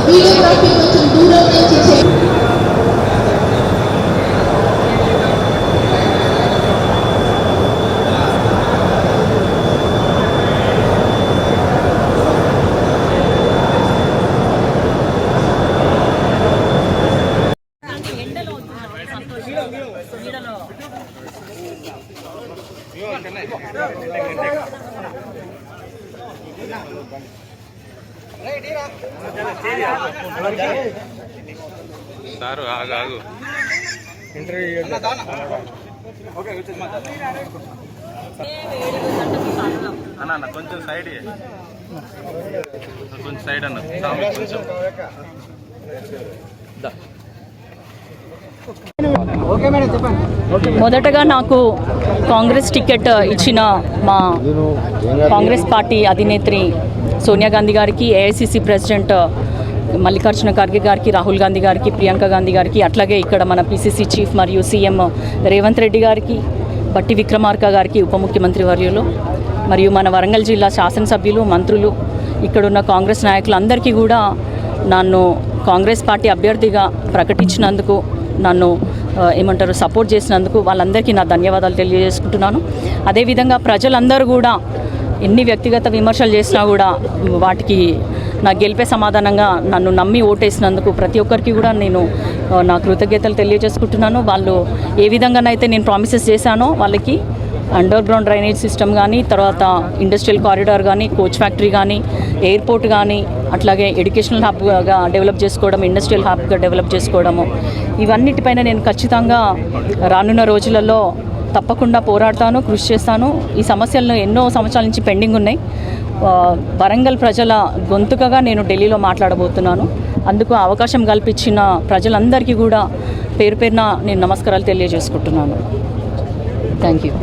Videography కొంచెం దూరం నుంచి సారు ఆగు అన్న కొంచెం సైడ్ కొంచెం సైడ్ అన్న కొంచెం మొదటగా నాకు కాంగ్రెస్ టికెట్ ఇచ్చిన మా కాంగ్రెస్ పార్టీ అధినేత్రి సోనియా గాంధీ గారికి, ఏఐసిసి ప్రెసిడెంట్ మల్లికార్జున ఖర్గే గారికి, రాహుల్ గాంధీ గారికి, ప్రియాంక గాంధీ గారికి, అట్లాగే ఇక్కడ మన పిసిసి చీఫ్ మరియు సీఎం రేవంత్ రెడ్డి గారికి, బట్టి విక్రమార్క గారికి, ఉప ముఖ్యమంత్రి వర్యులు, మరియు మన వరంగల్ జిల్లా శాసనసభ్యులు, మంత్రులు, ఇక్కడున్న కాంగ్రెస్ నాయకులందరికీ కూడా నన్ను కాంగ్రెస్ పార్టీ అభ్యర్థిగా ప్రకటించినందుకు, నన్ను సపోర్ట్ చేసినందుకు వాళ్ళందరికీ నా ధన్యవాదాలు తెలియజేసుకుంటున్నాను. అదేవిధంగా ప్రజలందరూ కూడా ఎన్ని వ్యక్తిగత విమర్శలు చేసినా కూడా వాటికి నా గెలిపే సమాధానంగా నన్ను నమ్మి ఓటేసినందుకు ప్రతి ఒక్కరికి కూడా నేను నా కృతజ్ఞతలు తెలియజేసుకుంటున్నాను. వాళ్ళు ఏ విధంగానైతే నేను ప్రామిసెస్ చేశానో వాళ్ళకి అండర్ గ్రౌండ్ డ్రైనేజ్ సిస్టమ్ కానీ, తర్వాత ఇండస్ట్రియల్ కారిడార్ కానీ, కోచ్ ఫ్యాక్టరీ కానీ, ఎయిర్పోర్ట్ కానీ, అట్లాగే ఎడ్యుకేషనల్ హబ్గా డెవలప్ చేసుకోవడం, ఇండస్ట్రియల్ హబ్గా డెవలప్ చేసుకోవడము, ఇవన్నిటిపైన నేను ఖచ్చితంగా రానున్న రోజులలో తప్పకుండా పోరాడతాను, కృషి చేస్తాను. ఈ సమస్యలను ఎన్నో సంవత్సరాల నుంచి పెండింగ్ ఉన్నాయి. వరంగల్ ప్రజల గొంతుకగా నేను ఢిల్లీలో మాట్లాడబోతున్నాను. అందుకు అవకాశం కల్పించిన ప్రజలందరికీ కూడా పేరు పేరున నేను నమస్కారాలు తెలియజేసుకుంటున్నాను. Thank you.